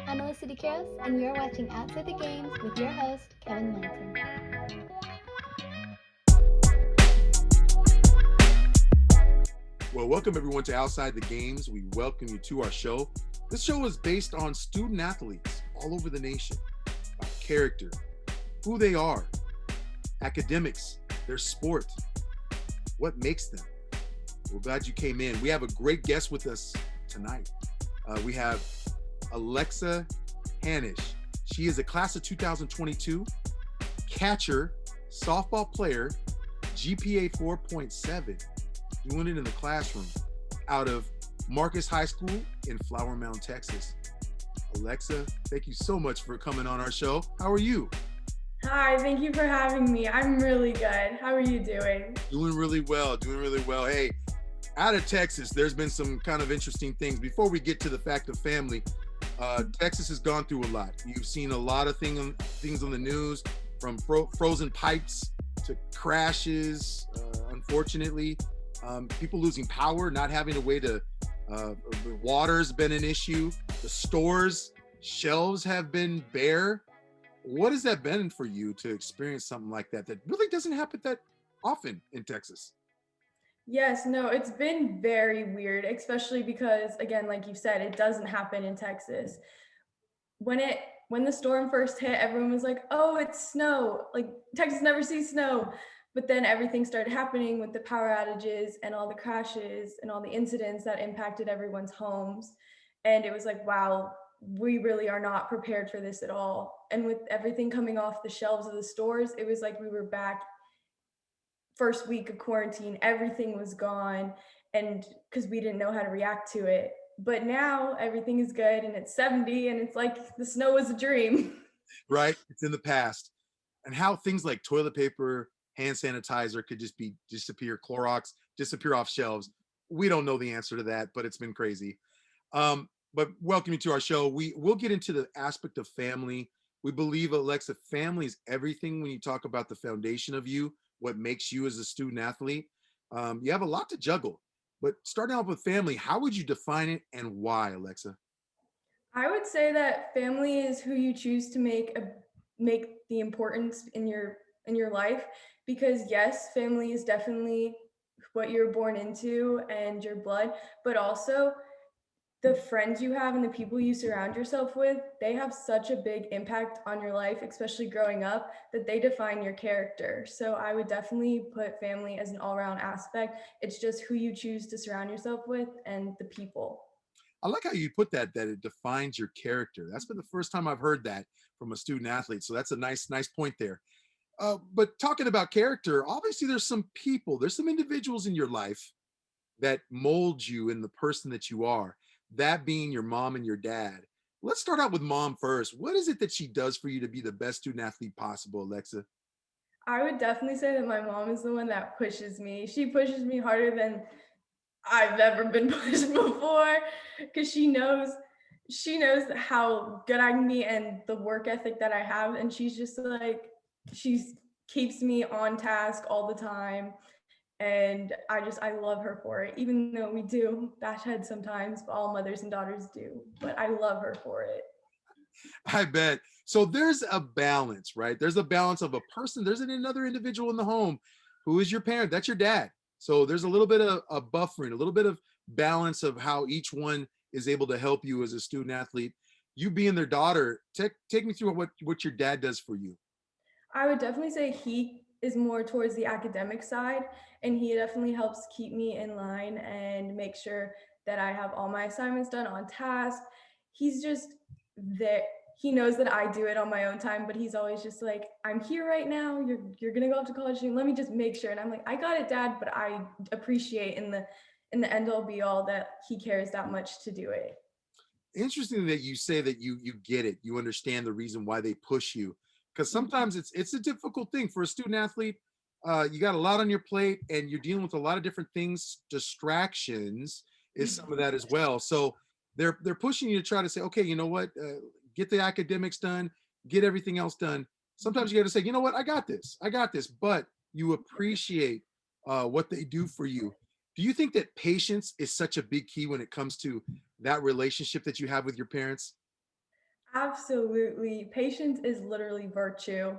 I'm Melissa DeCaros, and you're watching Outside the Games with your host, Kevin Mountain. Well, welcome everyone to Outside the Games. We welcome you to our show. This show is based on student athletes all over the nation, about character, who they are, academics, their sport, what makes them. We're glad you came in. We have a great guest with us tonight. We have Alexa Hanish. She is a class of 2022 catcher, softball player, GPA 4.7, doing it in the classroom out of Marcus High School in Flower Mound, Texas. Alexa, thank you so much for coming on our show. How are you? Hi, thank you for having me. I'm really good. How are you doing? Doing really well. Hey, out of Texas, there's been some kind of interesting things. Before we get to the fact of family, Texas has gone through a lot. You've seen a lot of things on the news, from frozen pipes to crashes, unfortunately. People losing power, not having a way to, water's been an issue. The stores, shelves have been bare. What has that been for you to experience something like that really doesn't happen that often in Texas? Yes, no, it's been very weird, especially because, again, like you said, it doesn't happen in Texas. When the storm first hit, everyone was like, "Oh, it's snow." Like Texas never sees snow. But then everything started happening with the power outages and all the crashes and all the incidents that impacted everyone's homes. And it was like, wow, we really are not prepared for this at all. And with everything coming off the shelves of the stores, it was like we were back first week of quarantine, everything was gone, and because we didn't know how to react to it. But now everything is good and it's 70 and it's like the snow was a dream. Right? It's in the past. And how things like toilet paper, hand sanitizer could just disappear, Clorox disappear off shelves. We don't know the answer to that, but it's been crazy. But welcome you to our show. We'll get into the aspect of family. We believe, Alexa, family is everything when you talk about the foundation of you, what makes you as a student athlete. You have a lot to juggle, but starting off with family, how would you define it and why, Alexa? I would say that family is who you choose to make the importance in your life, because yes, family is definitely what you're born into and your blood, but also the friends you have and the people you surround yourself with, they have such a big impact on your life, especially growing up, that they define your character. So I would definitely put family as an all-around aspect. It's just who you choose to surround yourself with and the people. I like how you put that it defines your character. That's been the first time I've heard that from a student athlete. So that's a nice point there. But talking about character, obviously there's some individuals in your life that mold you in the person that you are, that being your mom and your dad. Let's start out with mom first. What is it that she does for you to be the best student athlete possible, Alexa? I would definitely say that my mom is the one that pushes me. She pushes me harder than I've ever been pushed before, because she knows how good I can be and the work ethic that I have, and she's just like she keeps me on task all the time, and I love her for it. Even though we do bash heads sometimes, but all mothers and daughters do, but I love her for it. I bet. So there's a balance, right? There's a balance of a person. There's another individual in the home who is your parent. That's your dad. So there's a little bit of a buffering, a little bit of balance of how each one is able to help you as a student athlete. You being their daughter, take me through what your dad does for you. I would definitely say he is more towards the academic side, and he definitely helps keep me in line and make sure that I have all my assignments done on task. He's just there. He knows that I do it on my own time, but he's always just like, "I'm here right now. You're gonna go off to college soon. Let me just make sure." And I'm like, "I got it, Dad," but I appreciate in the end all be all that he cares that much to do it. Interesting that you say that you get it, you understand the reason why they push you, because sometimes it's a difficult thing for a student athlete. You got a lot on your plate and you're dealing with a lot of different things. Distractions is some of that as well. So they're pushing you to try to say, okay, you know what, get the academics done, get everything else done. Sometimes you got to say, you know what, I got this, but you appreciate what they do for you. Do you think that patience is such a big key when it comes to that relationship that you have with your parents? Absolutely. Patience is literally virtue.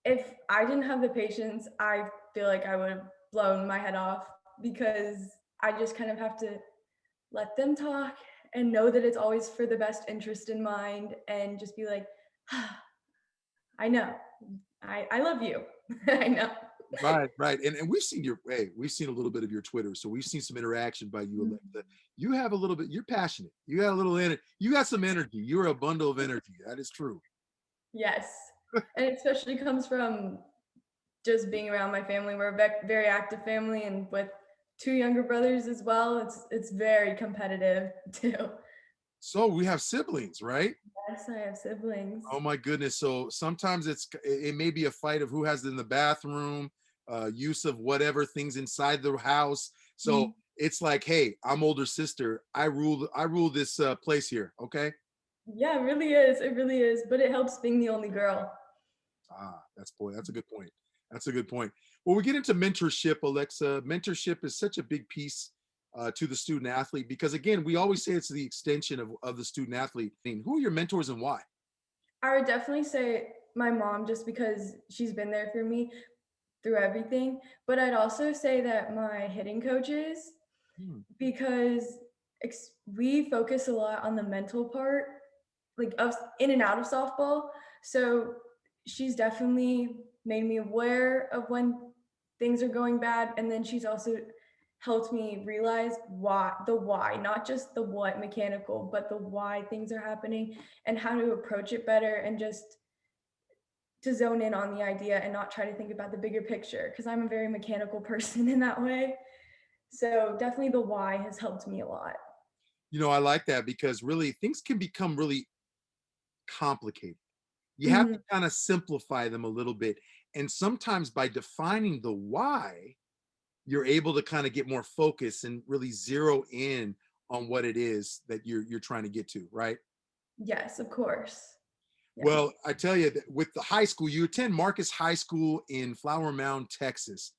If I didn't have the patience, I feel like I would have blown my head off because I just kind of have to let them talk and know that it's always for the best interest in mind and just be like, I know. I love you. I know. Right, right. And we've seen we've seen a little bit of your Twitter. So we've seen some interaction by you, Mm. Alexa. You have a little bit, you're passionate. You got a little energy. You got some energy. You're a bundle of energy. That is true. Yes. And it especially comes from just being around my family. We're a very active family, and with two younger brothers as well, it's very competitive too. So we have siblings, right? Yes, I have siblings. Oh my goodness. So sometimes it may be a fight of who has it in the bathroom, use of whatever things inside the house. So Mhm. it's like, hey, I'm older sister. I rule this place here. Okay. Yeah, it really is. It really is. But it helps being the only girl. That's a good point. That's a good point. Well, we get into mentorship, Alexa. Mentorship is such a big piece to the student athlete because, again, we always say it's the extension of the student athlete. I mean, who are your mentors and why? I would definitely say my mom, just because she's been there for me through everything. But I'd also say that my hitting coaches, Hmm. because we focus a lot on the mental part, like of in and out of softball. So she's definitely made me aware of when things are going bad, and then she's also helped me realize why, not just the what mechanical, but the why things are happening and how to approach it better, and just to zone in on the idea and not try to think about the bigger picture, because I'm a very mechanical person in that way. So definitely the why has helped me a lot. I like that because really things can become really complicated. You have to Mhm. kind of simplify them a little bit. And sometimes by defining the why, you're able to kind of get more focus and really zero in on what it is that you're trying to get to, right? Yes, of course. Yes. Well, I tell you that with the high school, you attend Marcus High School in Flower Mound, Texas.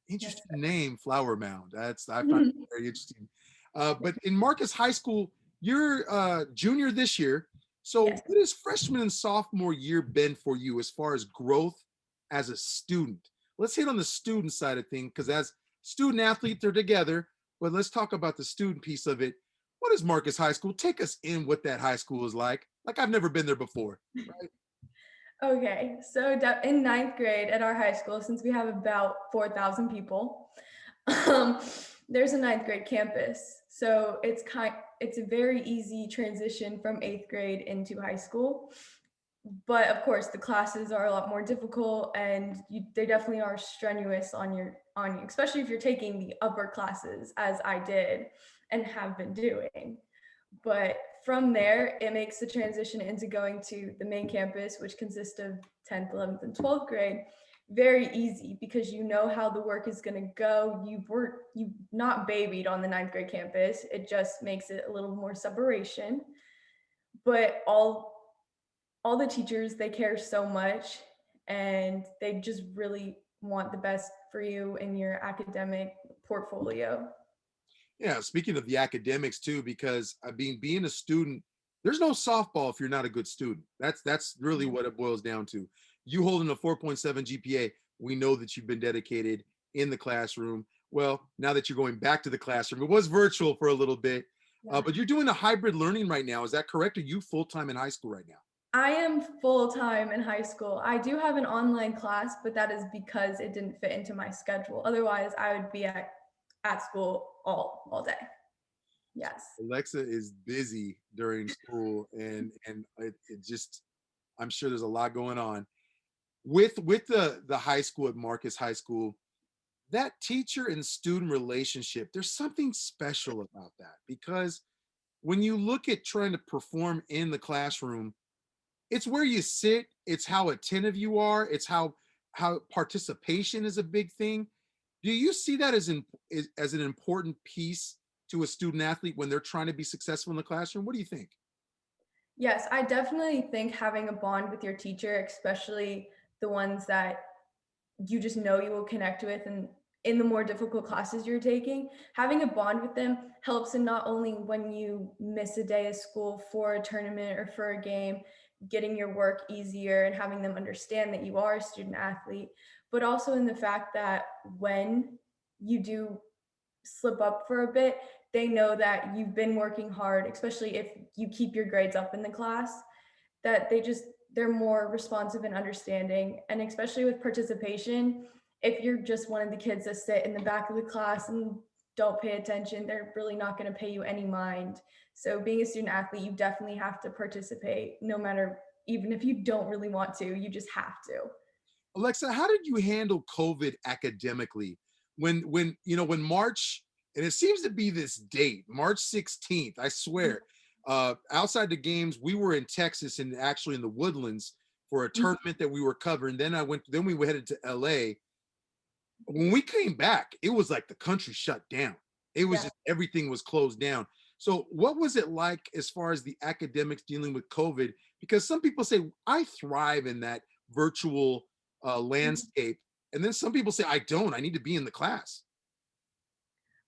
Yes. Interesting name, Flower Mound. I find it Mhm. very interesting. But in Marcus High School, you're junior this year. So, Yes. what has freshman and sophomore year been for you as far as growth as a student? Let's hit on the student side of things because as student athlete, they're together. But let's talk about the student piece of it. What is Marcus High School? Take us in what that high school is like. Like I've never been there before. Right? Okay, so in ninth grade at our high school, since we have about 4,000 people, um, there's a ninth grade campus. So it's a very easy transition from eighth grade into high school. But of course, the classes are a lot more difficult, and they definitely are strenuous on you, especially if you're taking the upper classes, as I did and have been doing. But from there, it makes the transition into going to the main campus, which consists of 10th, 11th, and 12th grade, very easy because you know how the work is going to go. You've not babied on the ninth grade campus. It just makes it a little more separation. But all the teachers, they care so much, and they just really want the best for you in your academic portfolio. Yeah, speaking of the academics too, because I mean, being a student, there's no softball if you're not a good student. That's really what it boils down to. You holding a 4.7 GPA, we know that you've been dedicated in the classroom. Well, now that you're going back to the classroom, it was virtual for a little bit, Yeah. but you're doing a hybrid learning right now. Is that correct? Are you full time in high school right now? I am full time in high school. I do have an online class, but that is because it didn't fit into my schedule. Otherwise, I would be at school all day. Yes. Alexa is busy during school, and it just, I'm sure there's a lot going on with the high school at Marcus High School. That teacher and student relationship, there's something special about that because when you look at trying to perform in the classroom, it's where you sit, it's how attentive you are, it's how participation is a big thing. Do you see that as an important piece to a student athlete when they're trying to be successful in the classroom? What do you think? Yes, I definitely think having a bond with your teacher, especially the ones that you just know you will connect with, and in the more difficult classes you're taking, having a bond with them helps in not only when you miss a day of school for a tournament or for a game, getting your work easier and having them understand that you are a student athlete, but also in the fact that when you do slip up for a bit, they know that you've been working hard, especially if you keep your grades up in the class, that they're more responsive and understanding. And especially with participation, if you're just one of the kids that sit in the back of the class and don't pay attention, they're really not going to pay you any mind. So being a student athlete, you definitely have to participate, no matter, even if you don't really want to, you just have to. Alexa, how did you handle COVID academically? When March, and it seems to be this date, March 16th, I swear, outside the games, we were in Texas and actually in the Woodlands for a tournament that we were covering. Then we headed to LA. When we came back, it was like the country shut down. It was just everything was closed down. So what was it like as far as the academics dealing with COVID? Because some people say I thrive in that virtual landscape, and then some people say I don't. I need to be in the class.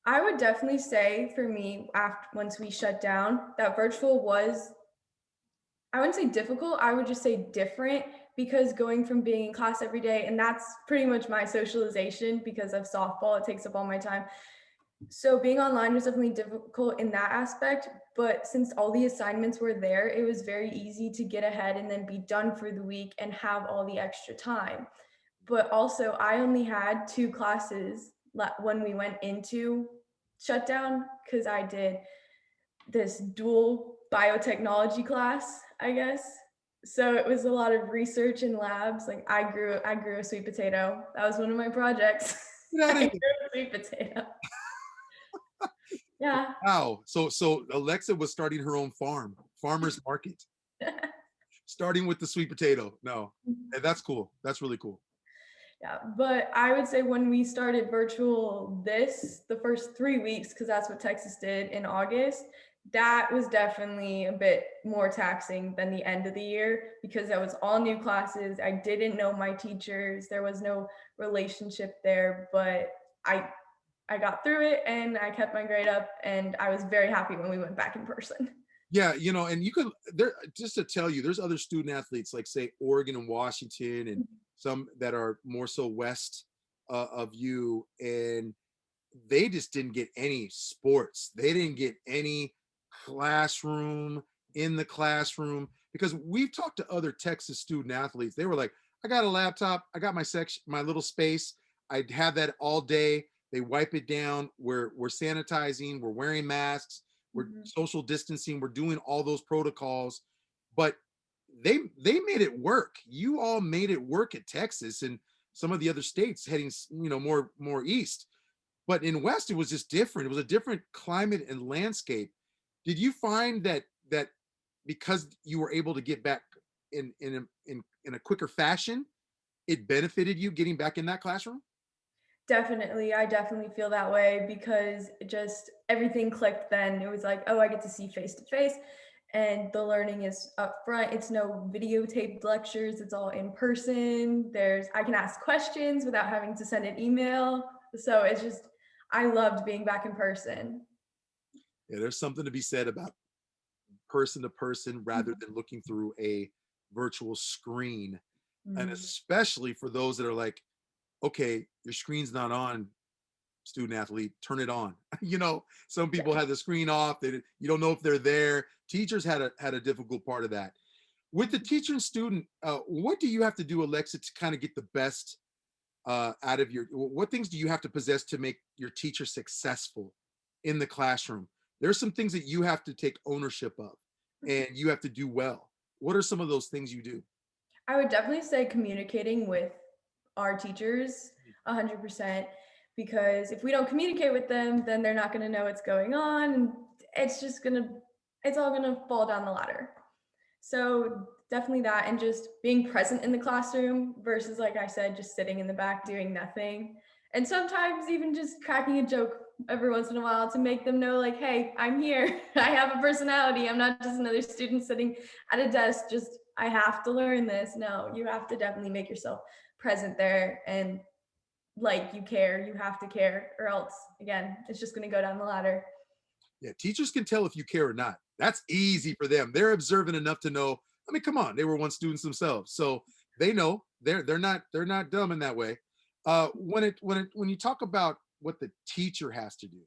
I would definitely say for me, after once we shut down, that virtual was, I wouldn't say difficult, I would just say different, because going from being in class every day, and that's pretty much my socialization because of softball, it takes up all my time. So being online was definitely difficult in that aspect, but since all the assignments were there, it was very easy to get ahead and then be done for the week and have all the extra time. But also, I only had 2 classes when we went into shutdown, because I did this dual biotechnology class, I guess. So it was a lot of research in labs. Like I grew a sweet potato. That was one of my projects. Get out I of grew here. a sweet potato. Yeah. Wow. So Alexa was starting her own farmer's market, starting with the sweet potato. No, that's cool. That's really cool. Yeah, but I would say when we started virtual the first 3 weeks, because that's what Texas did in August, that was definitely a bit more taxing than the end of the year, because that was all new classes. I didn't know my teachers. There was no relationship there, but I got through it and I kept my grade up, and I was very happy when we went back in person. Yeah, and you could there just to tell you, there's other student athletes like say Oregon and Washington, and some that are more so west of you, and they just didn't get any sports. They didn't get any classroom in the classroom, because we've talked to other Texas student athletes. They were like, I got a laptop, I got my section, my little space. I'd have that all day. They wipe it down. We're sanitizing, we're wearing masks, we're social distancing, we're doing all those protocols. But they made it work. You all made it work at Texas and some of the other states heading, more east. But in West, it was just different. It was a different climate and landscape. Did you find that because you were able to get back in a quicker fashion, it benefited you getting back in that classroom? Definitely. I definitely feel that way, because it just everything clicked then. It was like, oh, I get to see face to face, and the learning is up front. It's no videotaped lectures, it's all in person. I can ask questions without having to send an email. So it's just, I loved being back in person. Yeah, there's something to be said about person to person rather than looking through a virtual screen. And Mhm. especially for those that are like, okay, your screen's not on, student athlete, turn it on. Some Yeah. people have the screen off. You don't know if they're there. Teachers had a difficult part of that. With the teacher and student, what do you have to do, Alexa, to kind of get the best out of what things do you have to possess to make your teacher successful in the classroom? There's some things that you have to take ownership of and you have to do well. What are some of those things you do? I would definitely say communicating with our teachers 100%, because if we don't communicate with them, then they're not going to know what's going on, and it's just going to it's all going to fall down the ladder. So definitely that, and just being present in the classroom versus, like I said, just sitting in the back doing nothing. And sometimes even just cracking a joke every once in a while to make them know, like, hey, I'm here. I have a personality. I'm not just another student sitting at a desk. Just, I have to learn this. No, you have to definitely make yourself present there. And like you care, you have to care, or else again, it's just going to go down the ladder. Yeah, teachers can tell if you care or not. That's easy for them. They're observant enough to know. I mean, come on, they were once students themselves, so they know. They're not dumb in that way. When you talk about what the teacher has to do,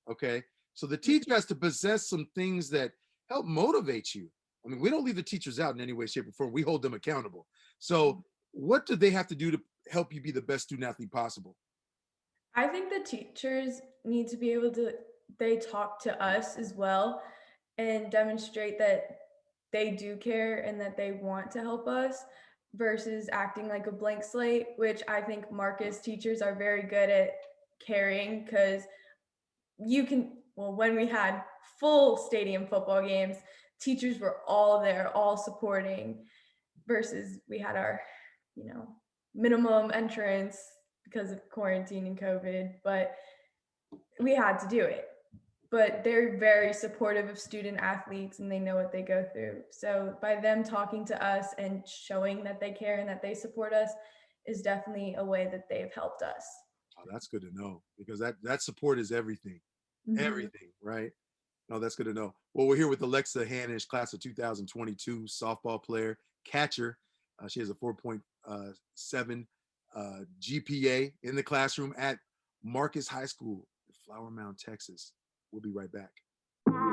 okay, so the teacher has to possess some things that help motivate you. I mean, we don't leave the teachers out in any way, shape, or form. We hold them accountable. So, what do they have to do to help you be the best student athlete possible? I think the teachers need to be able to, they talk to us as well and demonstrate that they do care and that they want to help us versus acting like a blank slate, which I think Marcus teachers are very good at carrying because you can, well, when we had full stadium football games, teachers were all there, all supporting versus we had our, you know, minimum entrance because of quarantine and COVID, but we had to do it. But they're very supportive of student athletes and they know what they go through. So by them talking to us and showing that they care and that they support us is definitely a way that they've helped us. Oh, that's good to know because that support is everything. Mhm. Everything, right? No, that's good to know. Well, we're here with Alexa Hanish, class of 2022, softball player, catcher. She has a 4.7 GPA in the classroom at Marcus High School, Flower Mound, Texas. We'll be right back.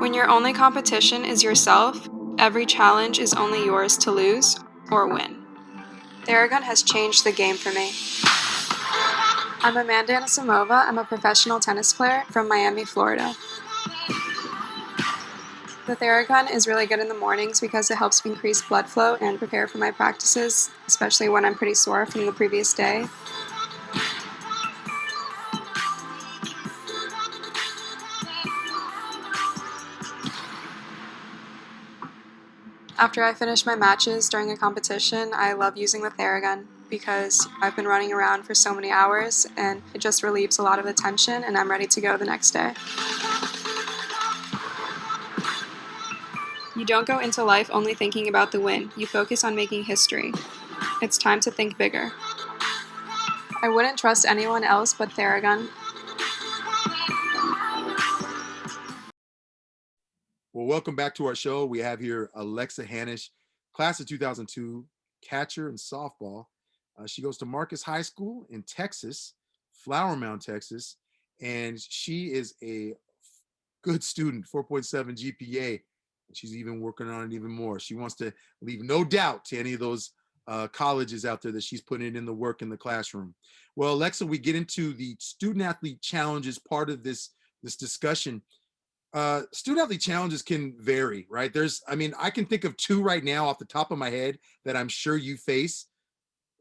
When your only competition is yourself, every challenge is only yours to lose or win. Theragun has changed the game for me. I'm Amanda Anisimova. I'm a professional tennis player from Miami, Florida. The Theragun is really good in the mornings because it helps me increase blood flow and prepare for my practices, especially when I'm pretty sore from the previous day. After I finish my matches during a competition, I love using the Theragun because I've been running around for so many hours and it just relieves a lot of the tension and I'm ready to go the next day. You don't go into life only thinking about the win, you focus on making history. It's time to think bigger. I wouldn't trust anyone else but Theragun. Well, welcome back to our show. We have here Alexa Hanish, class of 2002, catcher and softball. She goes to Marcus High School in Texas, Flower Mound, Texas, and she is a good student, 4.7 GPA. And she's even working on it even more. She wants to leave no doubt to any of those colleges out there that she's putting in the work in the classroom. Well, Alexa, we get into the student athlete challenges part of this discussion. Student athlete challenges can vary, right? I mean, I can think of two right now off the top of my head that I'm sure you face.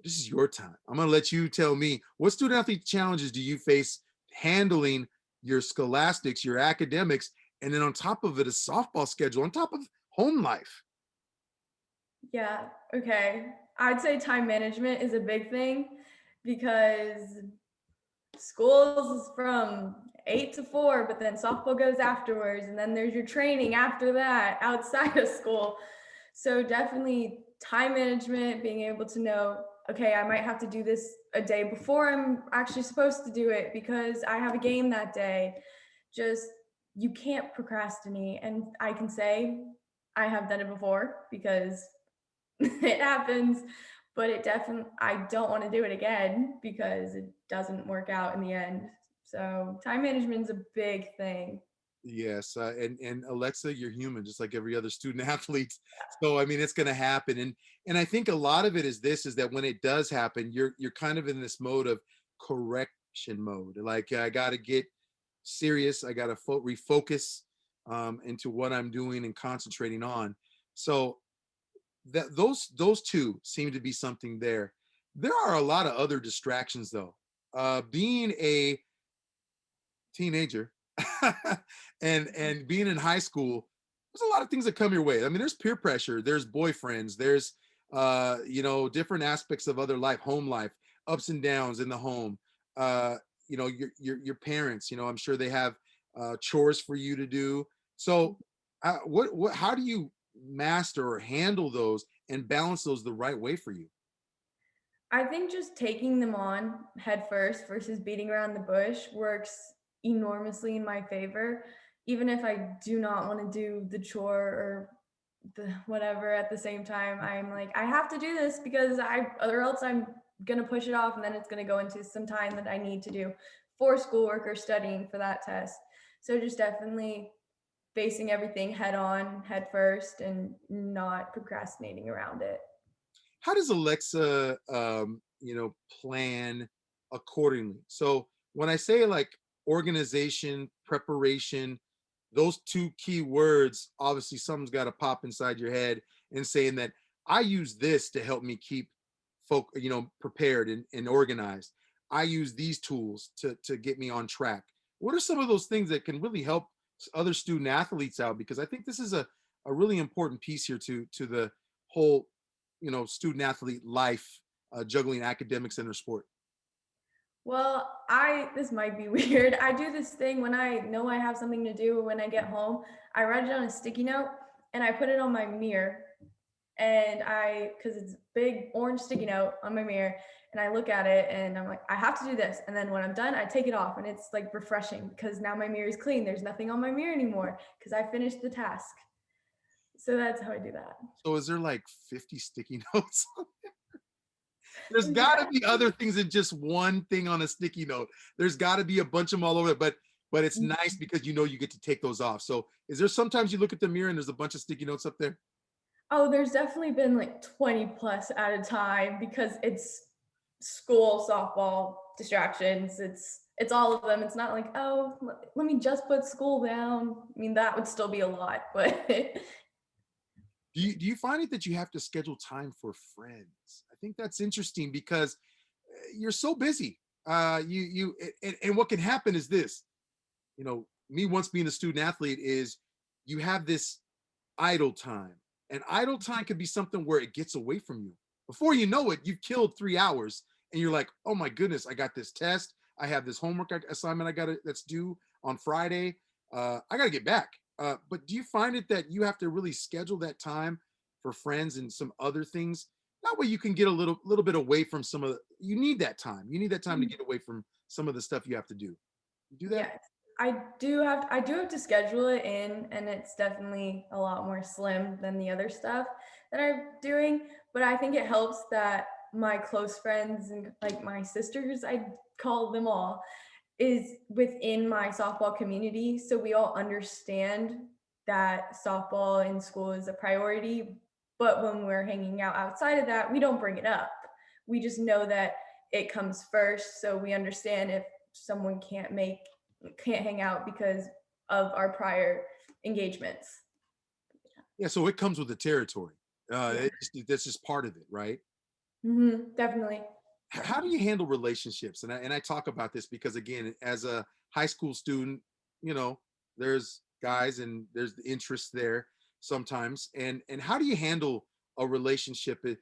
This is your time. I'm going to let you tell me what student athlete challenges do you face handling your scholastics, your academics, and then on top of it, a softball schedule, on top of home life. Yeah, okay. I'd say time management is a big thing because schools is from 8 to 4, but then softball goes afterwards, and then there's your training after that outside of school. So definitely time management, being able to know, okay, I might have to do this a day before I'm actually supposed to do it because I have a game that day. Just you can't procrastinate. And I can say I have done it before because it happens, but it definitely, I don't want to do it again because it doesn't work out in the end. So time management is a big thing. Yes, and Alexa, you're human, just like every other student athlete. So I mean, it's going to happen, and I think a lot of it is this: is that when it does happen, you're kind of in this mode of correction mode. Like I got to get serious, I got to refocus into what I'm doing and concentrating on. So that those two seem to be something there. There are a lot of other distractions though. Being a teenager and being in high school, there's a lot of things that come your way. I mean, there's peer pressure, there's boyfriends, there's different aspects of other life, home life, ups and downs in the home. Your parents, I'm sure they have chores for you to do. So what how do you master or handle those and balance those the right way for you? I think just taking them on head first versus beating around the bush works enormously in my favor. Even if I do not want to do the chore or the whatever at the same time, I'm like, I have to do this because or else I'm gonna push it off and then it's gonna go into some time that I need to do for schoolwork or studying for that test. So just definitely facing everything head on, head first, and not procrastinating around it. How does Alexa, plan accordingly? So when I say like organization, preparation, those two key words, obviously something's got to pop inside your head and saying that I use this to help me keep prepared and organized. I use these tools to get me on track. What are some of those things that can really help other student athletes out? Because I think this is a really important piece here to the whole student athlete life, juggling academics and their sport. Well, this might be weird. I do this thing when I know I have something to do when I get home. I write it on a sticky note and I put it on my mirror. And because it's a big orange sticky note on my mirror, and I look at it and I'm like, I have to do this. And then when I'm done, I take it off and it's like refreshing because now my mirror is clean. There's nothing on my mirror anymore because I finished the task. So that's how I do that. So is there like 50 sticky notes? There's got to Yeah. be other things than just one thing on a sticky note. There's got to be a bunch of them all over it, but it's nice because you get to take those off. So is there sometimes you look at the mirror and there's a bunch of sticky notes up there? Oh, there's definitely been like 20 plus at a time because it's school, softball, distractions. It's all of them. It's not like, oh, let me just put school down. I mean, that would still be a lot, but Do you find it that you have to schedule time for friends? I think that's interesting because you're so busy. And what can happen is this, me once being a student athlete is you have this idle time. And idle time could be something where it gets away from you. Before you know it, you've killed 3 hours and you're like, oh my goodness, I got this test. I have this homework assignment that's due on Friday. I got to get back. But do you find it that you have to really schedule that time for friends and some other things? That way you can get a little bit away from you need that time. You need that time to get away from some of the stuff you have to do. You do that? yes, I do have to schedule it in, and it's definitely a lot more slim than the other stuff that I'm doing. But I think it helps that my close friends and like my sisters, I call them all, is within my softball community. So we all understand that softball in school is a priority. But when we're hanging out outside of that, we don't bring it up. We just know that it comes first. So we understand if someone can't hang out because of our prior engagements. Yeah. So it comes with the territory. Yeah. That's just part of it, right? Definitely. How do you handle relationships? And I talk about this because again, as a high school student, you know, there's guys and there's the interest there sometimes. And how do you handle a relationship? Do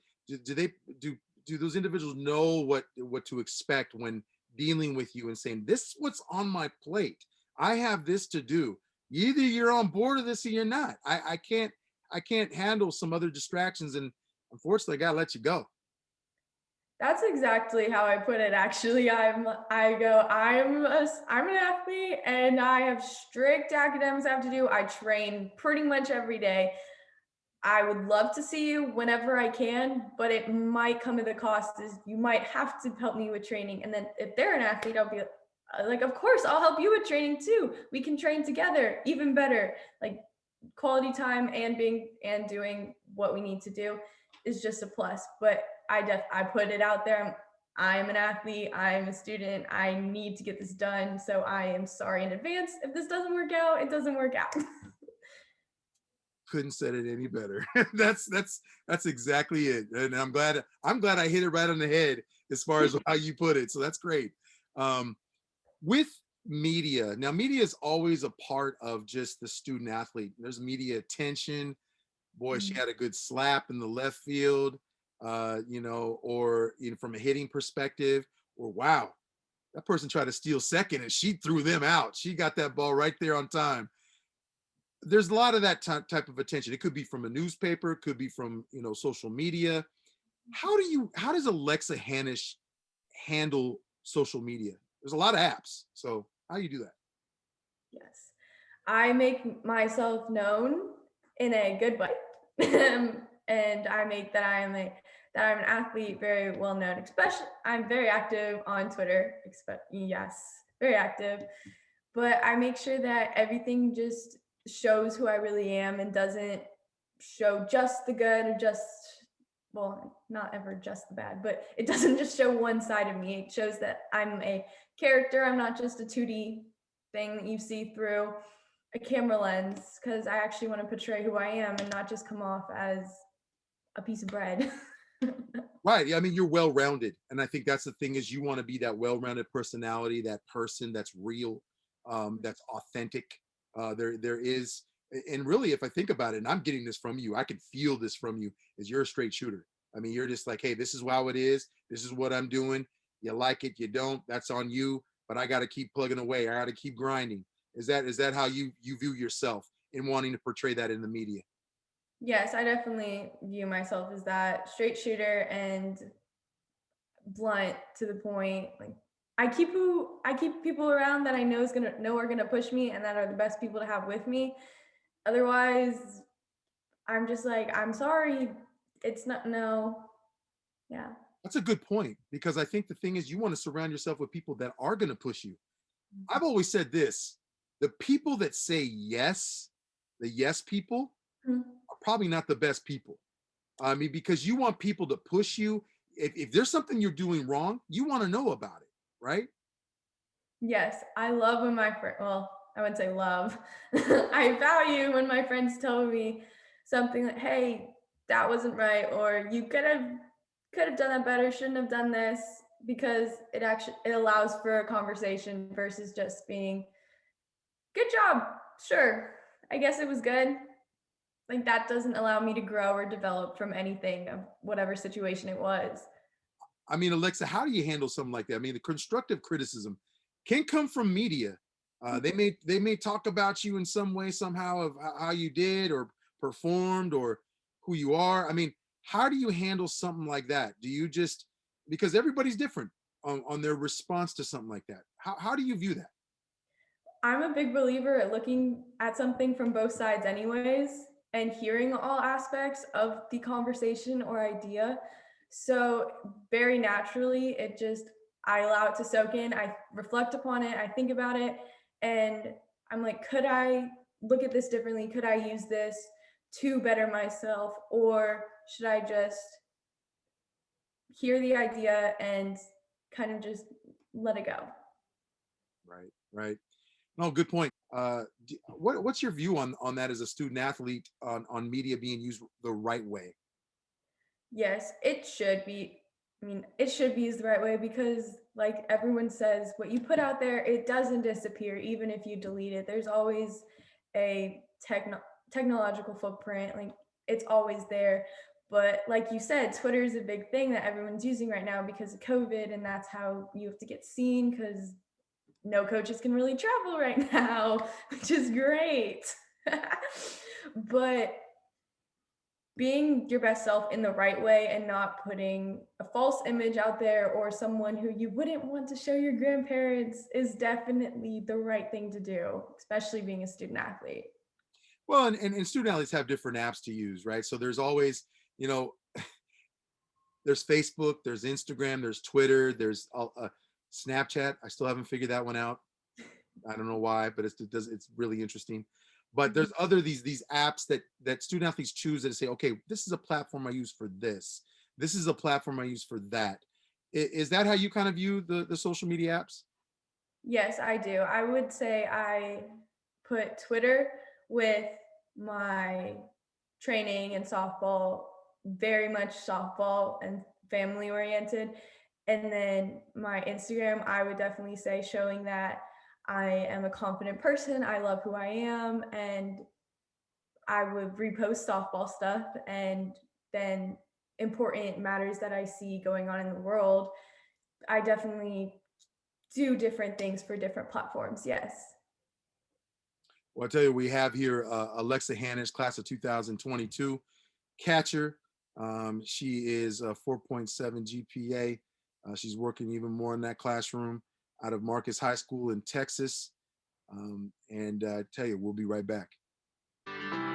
they do those individuals know what to expect when dealing with you and saying, this is what's on my plate. I have this to do. Either you're on board with this or you're not. I can't handle some other distractions. And unfortunately, I gotta let you go. That's exactly how I put it. Actually, I'm an athlete and I have strict academics I have to do. I train pretty much every day. I would love to see you whenever I can, but it might come at the cost is you might have to help me with training. And then if they're an athlete, I'll be like, of course, I'll help you with training too. We can train together, even better. Like quality time and doing what we need to do is just a plus. But I put it out there. I'm an athlete. I'm a student. I need to get this done. So I am sorry in advance. If this doesn't work out, it doesn't work out. Couldn't said it any better. That's exactly it. And I'm glad I hit it right on the head as far as how you put it. So that's great. With media, now media is always a part of just the student athlete. There's media attention. Boy, she had a good slap in the left field, or from a hitting perspective, or wow, that person tried to steal second and she threw them out. She got that ball right there on time. There's a lot of that type of attention. It could be from a newspaper, it could be from social media. how does Alexa Hanish handle social media? There's a lot of apps. So how do you do that? Yes. I make myself known in a good way. And I make that I'm an athlete very well known. Especially I'm very active on Twitter. Yes, very active. But I make sure that everything just shows who I really am and doesn't show just the good or just, well, not ever just the bad, but it doesn't just show one side of me. It shows that I'm a character. I'm not just a 2D thing that you see through a camera lens, because I actually want to portray who I am and not just come off as a piece of bread. Right. Yeah, I mean, you're well-rounded. And I think that's the thing is you want to be that well-rounded personality, that person that's real, that's authentic. There is, and really, if I think about it, and I'm getting this from you, I can feel this from you, is you're a straight shooter. I mean, you're just like, hey, this is how it is. This is what I'm doing. You like it, you don't, that's on you. But I got to keep plugging away. I got to keep grinding. Is that how you view yourself in wanting to portray that in the media? Yes, I definitely view myself as that straight shooter and blunt to the point. Like I keep people around that I know are gonna push me and that are the best people to have with me. Otherwise, I'm just like, I'm sorry, it's not, no. Yeah. That's a good point because I think the thing is you want to surround yourself with people that are going to push you. I've always said this, the people that say yes, the yes people Mhm. are probably not the best people. I mean, because you want people to push you. If there's something you're doing wrong, you want to know about it, right? Yes, I love when my friend, well, I wouldn't say love. I value when my friends tell me something like, "Hey, that wasn't right," or "You could have done that better, shouldn't have done this," because it allows for a conversation versus just being, "Good job. Sure. I guess it was good." Like that doesn't allow me to grow or develop from anything of whatever situation it was. I mean, Alexa, how do you handle something like that? I mean, the constructive criticism can come from media. They may talk about you in some way, somehow, of how you did or performed or who you are. I mean, how do you handle something like that? Do you just because everybody's different on their response to something like that? How do you view that? I'm a big believer at looking at something from both sides, anyways, and hearing all aspects of the conversation or idea. So, very naturally, I allow it to soak in. I reflect upon it, I think about it, and I'm like, could I look at this differently? Could I use this to better myself? Or should I just hear the idea and kind of just let it go? Right, right. No, good point. What's your view on that as a student athlete on media being used the right way? Yes, it should be. I mean, it should be used the right way because, like everyone says, what you put out there, it doesn't disappear, even if you delete it. There's always a technological footprint. Like, it's always there. But, like you said, Twitter is a big thing that everyone's using right now because of COVID, and that's how you have to get seen because no coaches can really travel right now, which is great. But being your best self in the right way and not putting a false image out there or someone who you wouldn't want to show your grandparents is definitely the right thing to do, especially being a student athlete. Well, and student athletes have different apps to use, right? So there's always, you know, there's Facebook, there's Instagram, there's Twitter, there's Snapchat. I still haven't figured that one out. I don't know why, but it's really interesting. But there's other these apps that student athletes choose and say, okay, this is a platform I use for this. This is a platform I use for that. Is that how you kind of view the social media apps? Yes, I do. I would say I put Twitter with my training and softball, very much softball and family oriented. And then my Instagram, I would definitely say showing that I am a confident person. I love who I am. And I would repost softball stuff and then important matters that I see going on in the world. I definitely do different things for different platforms. Yes. Well, I tell you, we have here Alexa Hanish, class of 2022, catcher. She is a 4.7 GPA. She's working even more in that classroom out of Marcus High School in Texas. And tell you, we'll be right back.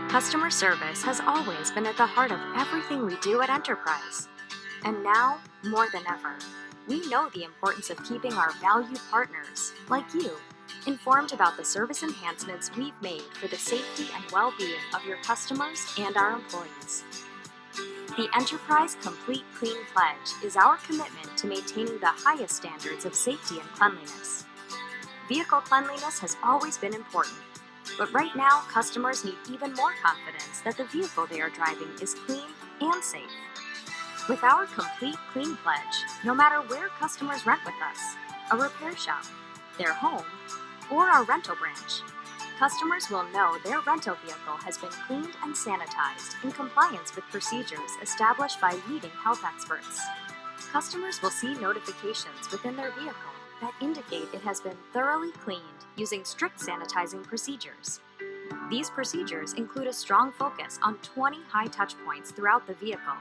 Customer service has always been at the heart of everything we do at Enterprise. And now, more than ever, we know the importance of keeping our valued partners, like you, informed about the service enhancements we've made for the safety and well-being of your customers and our employees. The Enterprise Complete Clean Pledge is our commitment to maintaining the highest standards of safety and cleanliness. Vehicle cleanliness has always been important, but right now customers need even more confidence that the vehicle they are driving is clean and safe. With our Complete Clean Pledge, no matter where customers rent with us, a repair shop, their home, or our rental branch, customers will know their rental vehicle has been cleaned and sanitized in compliance with procedures established by leading health experts. Customers will see notifications within their vehicle that indicate it has been thoroughly cleaned using strict sanitizing procedures. These procedures include a strong focus on 20 high touch points throughout the vehicle,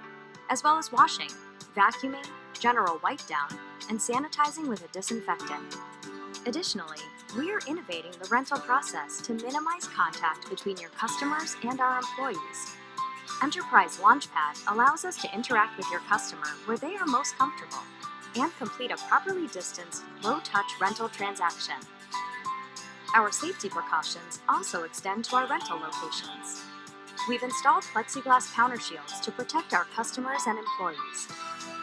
as well as washing, vacuuming, general wipe down, and sanitizing with a disinfectant. Additionally, we are innovating the rental process to minimize contact between your customers and our employees. Enterprise Launchpad allows us to interact with your customer where they are most comfortable and complete a properly distanced, low-touch rental transaction. Our safety precautions also extend to our rental locations. We've installed plexiglass counter shields to protect our customers and employees.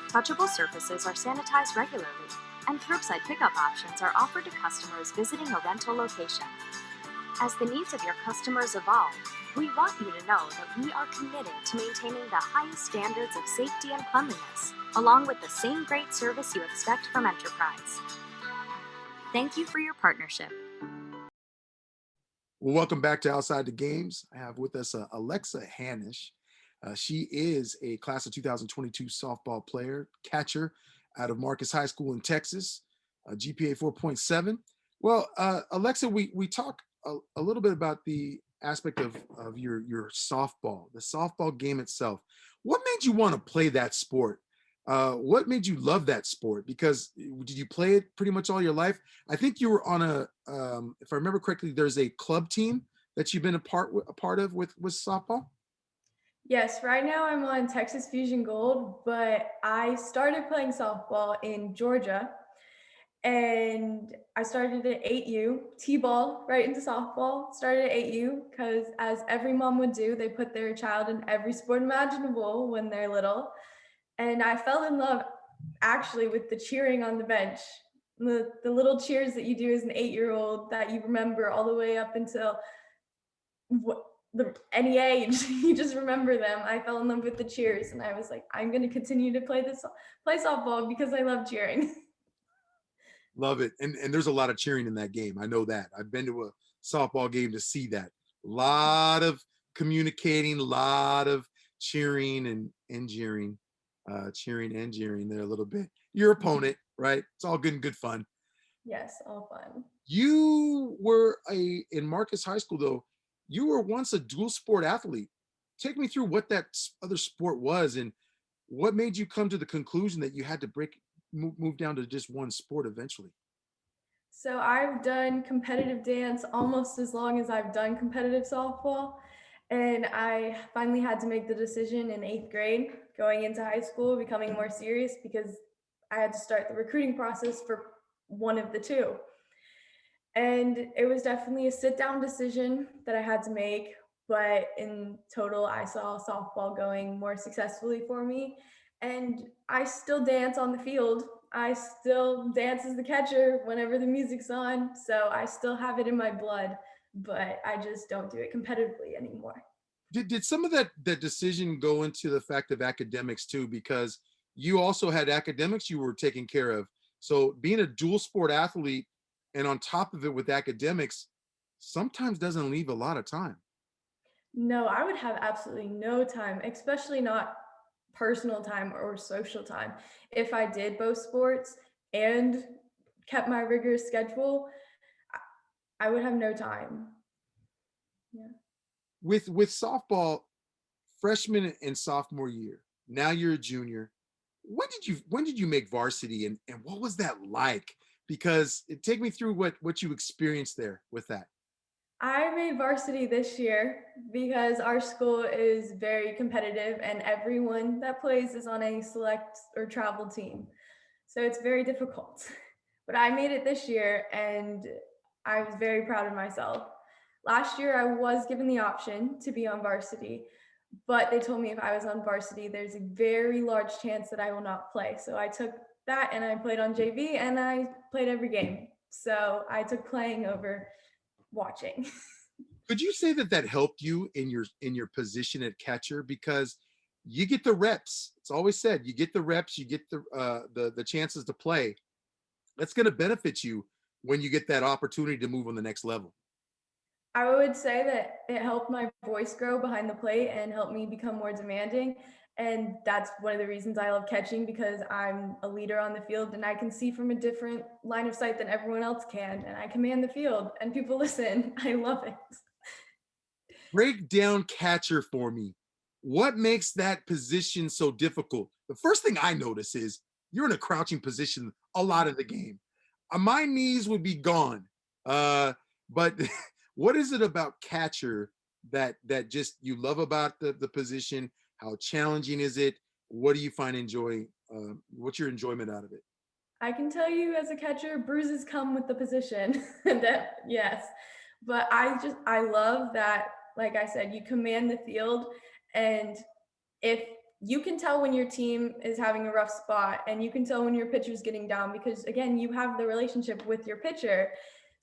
Touchable surfaces are sanitized regularly, and curbside pickup options are offered to customers visiting a rental location. As the needs of your customers evolve, we want you to know that we are committed to maintaining the highest standards of safety and cleanliness, along with the same great service you expect from Enterprise. Thank you for your partnership. Well, welcome back to Outside the Games. I have with us Alexa Hanish. She is a class of 2022 softball player, catcher out of Marcus High School in Texas, GPA 4.7. Well, Alexa, we talk a little bit about the aspect of your softball, the softball game itself. What made you want to play that sport? What made you love that sport? Because did you play it pretty much all your life? I think you were on if I remember correctly, there's a club team that you've been a part of with softball. Yes, right now I'm on Texas Fusion Gold, but I started playing softball in Georgia, and I started at 8U, T-ball right into softball, started at 8U because as every mom would do, they put their child in every sport imaginable when they're little. And I fell in love actually with the cheering on the bench, the little cheers that you do as an 8-year-old that you remember all the way up until any age. You just remember them. I fell in love with the cheers, and I was like, I'm going to continue to play softball because I love cheering. Love it. And there's a lot of cheering in that game. I know that. I've been to a softball game to see that. A lot of communicating, a lot of cheering and jeering, cheering and jeering there a little bit. Your opponent, right? It's all good and good fun. Yes, all fun. You were in Marcus High School, though, you were once a dual sport athlete. Take me through what that other sport was and what made you come to the conclusion that you had to move down to just one sport eventually. So I've done competitive dance almost as long as I've done competitive softball. And I finally had to make the decision in 8th grade, going into high school, becoming more serious because I had to start the recruiting process for one of the two. And it was definitely a sit down decision that I had to make. But in total, I saw softball going more successfully for me. And I still dance on the field. I still dance as the catcher whenever the music's on. So I still have it in my blood, but I just don't do it competitively anymore. Did some of that decision go into the fact of academics too? Because you also had academics you were taking care of. So being a dual sport athlete and on top of it with academics sometimes doesn't leave a lot of time. No, I would have absolutely no time, especially not personal time or social time. If I did both sports and kept my rigorous schedule, I would have no time. Yeah. With softball, freshman and sophomore year, Now you're a junior. When did you make varsity, and what was that like? Because take me through what you experienced there with that. I made varsity this year because our school is very competitive and everyone that plays is on a select or travel team. So it's very difficult. But I made it this year and I was very proud of myself. Last year, I was given the option to be on varsity, but they told me if I was on varsity, there's a very large chance that I will not play. So I took that and I played on JV and I played every game. So I took playing over watching. Could you say that that helped you in your position at catcher, because you get the reps? It's always said you get the reps, you get the chances to play. That's going to benefit you when you get that opportunity to move on the next level. I would say that it helped my voice grow behind the plate and helped me become more demanding. And that's one of the reasons I love catching because I'm a leader on the field and I can see from a different line of sight than everyone else can. And I command the field and people listen. I love it. Break down catcher for me. What makes that position so difficult? The first thing I notice is you're in a crouching position a lot of the game. My knees would be gone. But what is it about catcher that just you love about the position? How challenging is it? What do you find enjoy? What's your enjoyment out of it? I can tell you as a catcher, bruises come with the position. That yes. But I love that, like I said, you command the field and if you can tell when your team is having a rough spot and you can tell when your pitcher's getting down because again, you have the relationship with your pitcher.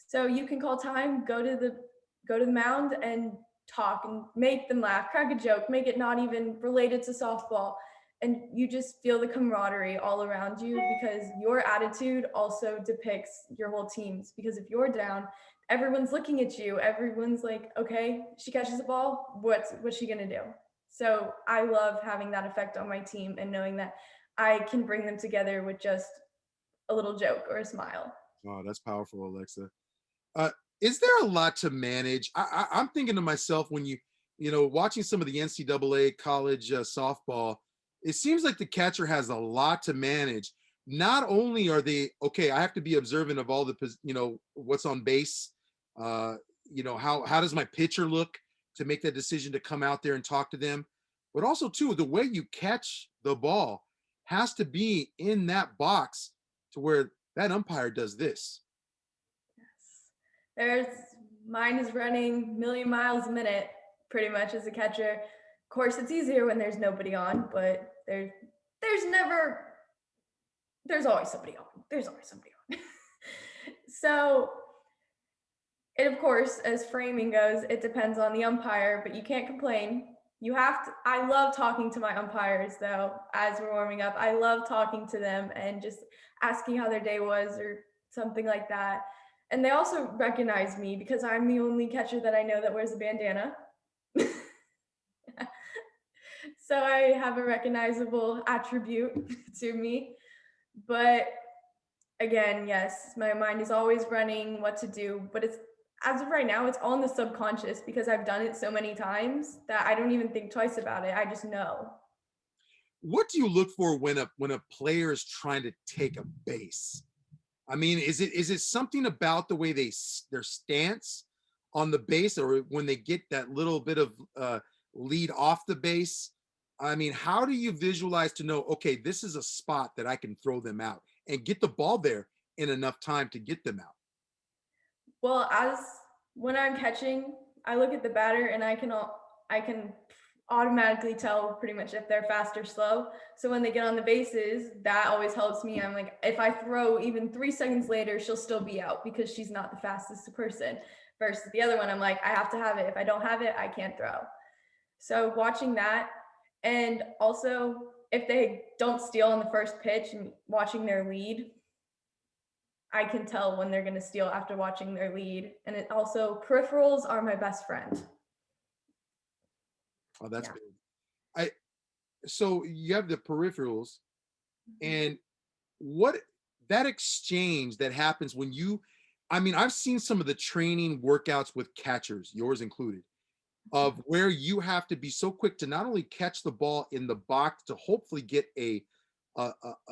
So you can call time, go to the mound and talk and make them laugh, crack a joke, make it not even related to softball. And you just feel the camaraderie all around you because your attitude also depicts your whole team's. Because if you're down, everyone's looking at you. Everyone's like, okay, she catches the ball. What's she gonna do? So I love having that effect on my team and knowing that I can bring them together with just a little joke or a smile. Oh, that's powerful, Alexa. Uh, is there a lot to manage? I'm thinking to myself when watching some of the NCAA college softball, it seems like the catcher has a lot to manage. Not only are they okay, I have to be observant of all what's on base. How does my pitcher look to make that decision to come out there and talk to them, but also too the way you catch the ball has to be in that box to where that umpire does this. There's mine is running a million miles a minute, pretty much as a catcher. Of course, it's easier when there's nobody on, but there's never there's always somebody on. There's always somebody on. So, and of course, as framing goes, it depends on the umpire, but you can't complain. You have to. I love talking to my umpires though, as we're warming up. I love talking to them and just asking how their day was or something like that. And they also recognize me because I'm the only catcher that I know that wears a bandana. So I have a recognizable attribute to me. But again, yes, my mind is always running what to do, but it's as of right now, it's all in the subconscious because I've done it so many times that I don't even think twice about it. I just know. What do you look for when a player is trying to take a base? I mean, is it something about the way their stance on the base, or when they get that little bit of lead off the base? I mean, how do you visualize to know, okay, this is a spot that I can throw them out and get the ball there in enough time to get them out? Well, as when I'm catching, I look at the batter and I can automatically tell pretty much if they're fast or slow. So when they get on the bases, that always helps me. I'm like, if I throw even 3 seconds later, she'll still be out because she's not the fastest person. Versus the other one, I'm like, I have to have it. If I don't have it, I can't throw. So watching that, and also if they don't steal on the first pitch and watching their lead, I can tell when they're going to steal after watching their lead. And it also, peripherals are my best friend. Oh, that's Yeah. big. I So you have the peripherals, and what that exchange that happens I mean, I've seen some of the training workouts with catchers, yours included. of where you have to be so quick to not only catch the ball in the box to hopefully get a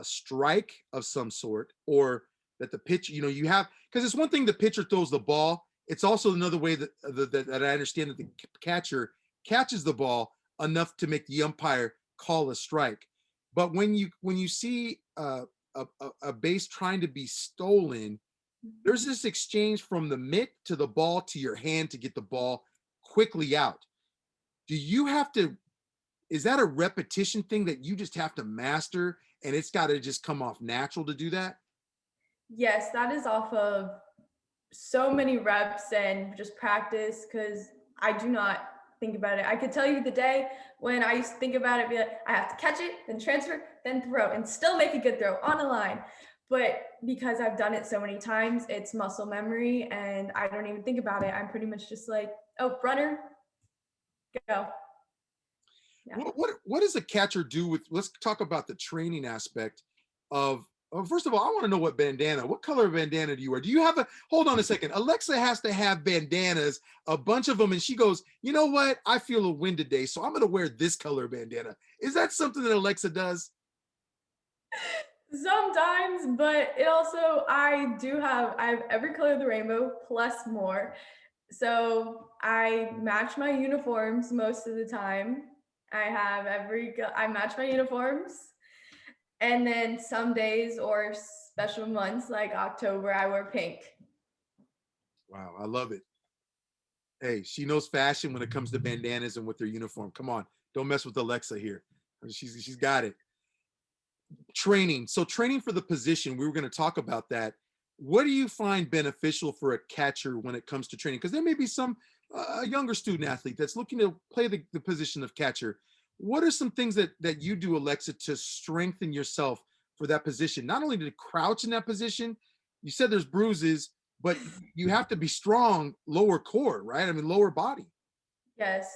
strike of some sort, or that the pitch, you have, because it's one thing the pitcher throws the ball. It's also another way that I understand that the catcher catches the ball enough to make the umpire call a strike. But when you see a base trying to be stolen, there's this exchange from the mitt to the ball to your hand to get the ball quickly out. Do you have to, is that a repetition thing that you just have to master and it's got to just come off natural to do that? Yes, that is off of so many reps and just practice, because I do not think about it. I could tell you the day when I used to think about it, be like, I have to catch it, then transfer, then throw, and still make a good throw on a line. But because I've done it so many times, it's muscle memory and I don't even think about it. I'm pretty much just like, oh, runner, go. Yeah. What does a catcher do with, let's talk about the training aspect of, first of all, I want to know what color bandana do you wear? Do you have hold on a second. Alexa has to have bandanas, a bunch of them. And she goes, you know what? I feel a wind today, so I'm going to wear this color bandana. Is that something that Alexa does? Sometimes, but it also, I have every color of the rainbow plus more. So I match my uniforms most of the time. I match my uniforms. And then some days or special months like October, I wear pink. Wow, I love it. Hey, she knows fashion when it comes to bandanas and with her uniform. Come on, don't mess with Alexa here. She's got it. Training. So training for the position, we were going to talk about that. What do you find beneficial for a catcher when it comes to training? Because there may be some younger student athlete that's looking to play the position of catcher. What are some things that you do, Alexa, to strengthen yourself for that position? Not only to crouch in that position, you said there's bruises, but you have to be strong lower core, right? I mean, lower body. Yes.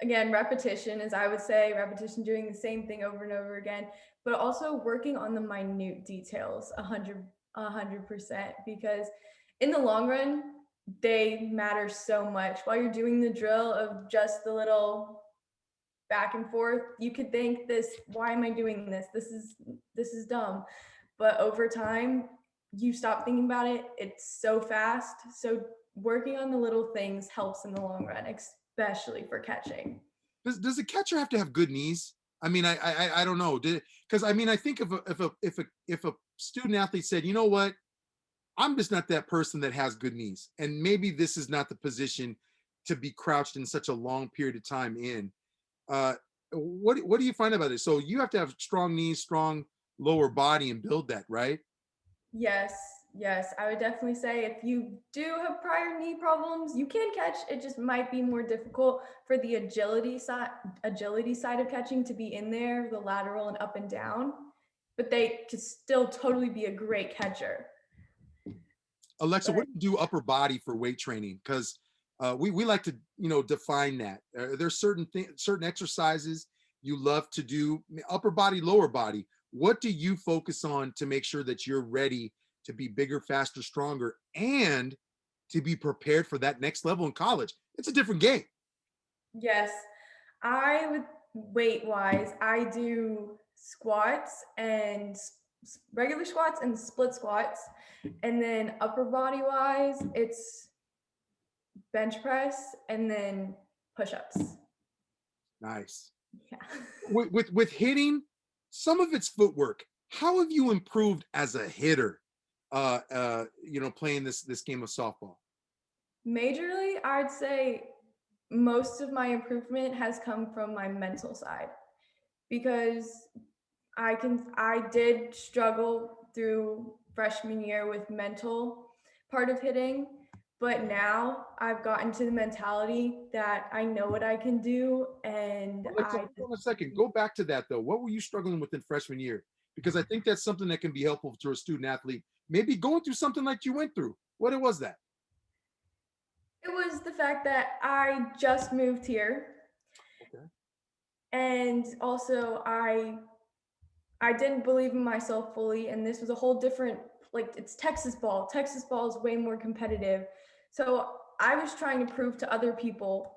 Again, repetition, as I would say, repetition, doing the same thing over and over again, but also working on the minute details 100%, because in the long run, they matter so much. While you're doing the drill of just the little back and forth, you could think this, why am I doing this? This is dumb. But over time, you stop thinking about it. It's so fast. So working on the little things helps in the long run, especially for catching. Does a catcher have to have good knees? I mean, I don't know. Because I mean, I think if a student athlete said, you know what, I'm just not that person that has good knees, and maybe this is not the position to be crouched in such a long period of time in. What do you find about it? So you have to have strong knees, strong lower body, and build that, right? Yes, yes, I would definitely say if you do have prior knee problems, you can catch. It just might be more difficult for the agility side of catching to be in there, the lateral and up and down. But they could still totally be a great catcher. Alexa, what do you do upper body for weight training? Because we like to define that. There's certain exercises you love to do, upper body, lower body. What do you focus on to make sure that you're ready to be bigger, faster, stronger, and to be prepared for that next level in college? It's a different game. Yes, I would, weight wise, I do squats and regular squats and split squats. And then upper body wise, it's bench press and then push-ups. Nice. Yeah. With hitting, some of it's footwork. How have you improved as a hitter? Playing this game of softball. Majorly, I'd say most of my improvement has come from my mental side, because I did struggle through freshman year with mental part of hitting, but now I've gotten to the mentality that I know what I can do. And Hold on a second. Go back to that though. What were you struggling with in freshman year? Because I think that's something that can be helpful to a student athlete, maybe going through something like you went through. What was that? It was the fact that I just moved here. Okay. And also I didn't believe in myself fully, and this was a whole different, like, it's Texas ball. Texas ball is way more competitive. So I was trying to prove to other people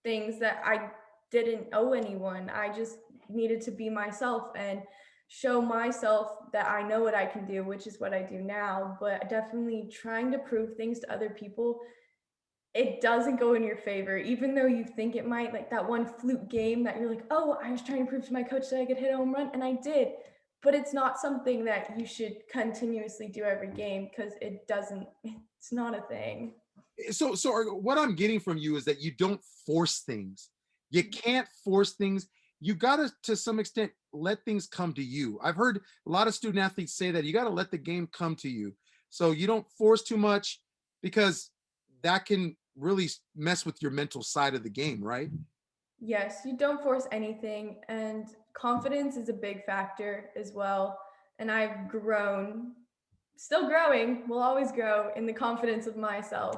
things that I didn't owe anyone. I just needed to be myself and show myself that I know what I can do, which is what I do now. But definitely trying to prove things to other people, it doesn't go in your favor, even though you think it might. Like that one fluke game that you're like, oh, I was trying to prove to my coach that I could hit a home run, and I did. But it's not something that you should continuously do every game, because it's not a thing. So what I'm getting from you is that you don't force things. You can't force things. You gotta, to some extent, let things come to you. I've heard a lot of student athletes say that you gotta let the game come to you. So you don't force too much, because that can really mess with your mental side of the game, right? Yes, you don't force anything, and confidence is a big factor as well. And I've grown, still growing, will always grow in the confidence of myself,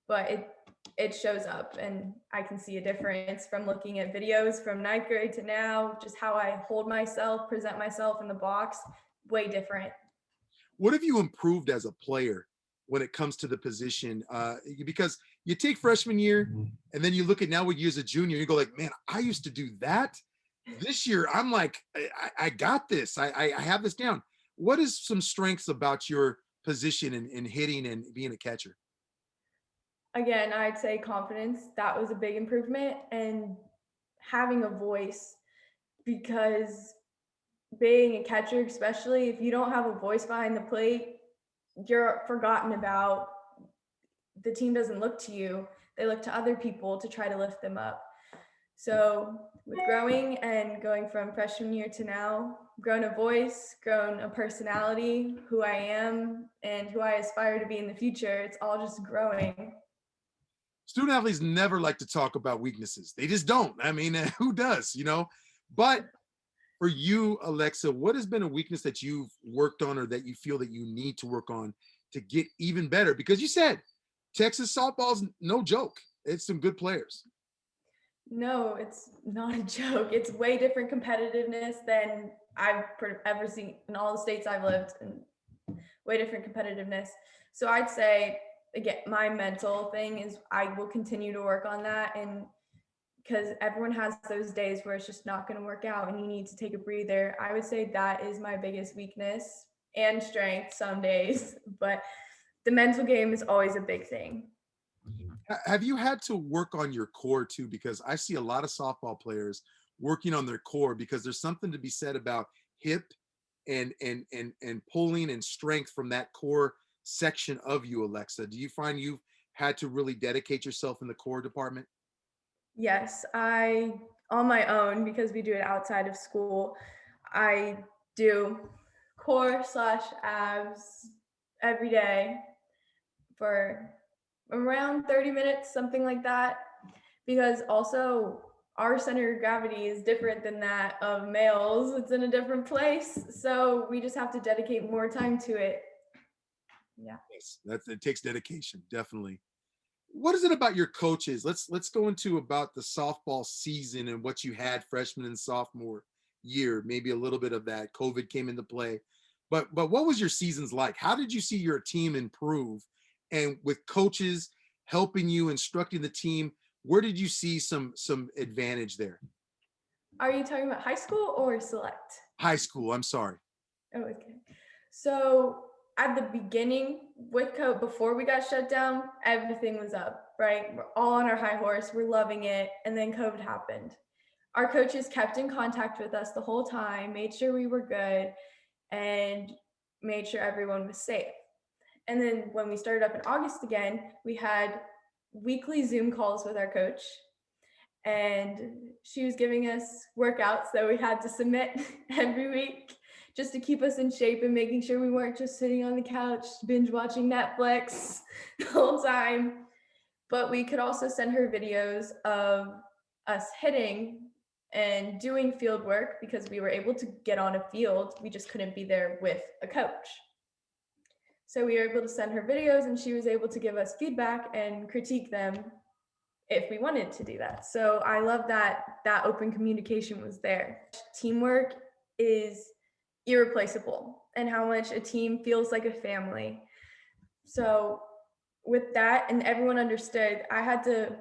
but it shows up, and I can see a difference from looking at videos from ninth grade to now. Just how I hold myself, present myself in the box, way different. What have you improved as a player when it comes to the position? Because you take freshman year and then you look at now what you as a junior, you go like, man, I used to do that. This year, I'm like, I got this. I have this down. What is some strengths about your position in hitting and being a catcher? Again, I'd say confidence, that was a big improvement, and having a voice, because being a catcher, especially if you don't have a voice behind the plate, you're forgotten about. The team doesn't look to you, they look to other people to try to lift them up. So with growing and going from freshman year to now, grown a voice, grown a personality, who I am and who I aspire to be in the future. It's all just growing. Student athletes never like to talk about weaknesses. They just don't. I mean, who does, you know? But for you, Alexa, what has been a weakness that you've worked on or that you feel that you need to work on to get even better? Because you said Texas softball's no joke. It's some good players. No, it's not a joke. It's way different competitiveness than I've ever seen in all the states I've lived, and way different competitiveness. So I'd say, again, my mental thing is I will continue to work on that, and because everyone has those days where it's just not going to work out and you need to take a breather. I would say that is my biggest weakness and strength some days, but the mental game is always a big thing. Have you had to work on your core too? Because I see a lot of softball players working on their core, because there's something to be said about hip and pulling and strength from that core section of you, Alexa. Do you find you've had to really dedicate yourself in the core department? Yes, I, on my own, because we do it outside of school, I do core slash abs every day for around 30 minutes, something like that. Because also our center of gravity is different than that of males. It's in a different place. So we just have to dedicate more time to it. Yeah. Yes, it takes dedication, definitely. What is it about your coaches? Let's go into about the softball season and what you had freshman and sophomore year. Maybe a little bit of that. COVID came into play, but what was your seasons like? How did you see your team improve? And with coaches helping you, instructing the team, where did you see some advantage there? Are you talking about high school or select? High school. I'm sorry. Oh, okay. So at the beginning with COVID, before we got shut down, everything was up, right? We're all on our high horse. We're loving it. And then COVID happened. Our coaches kept in contact with us the whole time, made sure we were good, and made sure everyone was safe. And then when we started up in August again, we had weekly Zoom calls with our coach, and she was giving us workouts that we had to submit every week just to keep us in shape and making sure we weren't just sitting on the couch binge watching Netflix the whole time. But we could also send her videos of us hitting and doing field work, because we were able to get on a field. We just couldn't be there with a coach. So we were able to send her videos, and she was able to give us feedback and critique them if we wanted to do that. So I love that that open communication was there. Teamwork is irreplaceable, and how much a team feels like a family. So with that, and everyone understood, I had to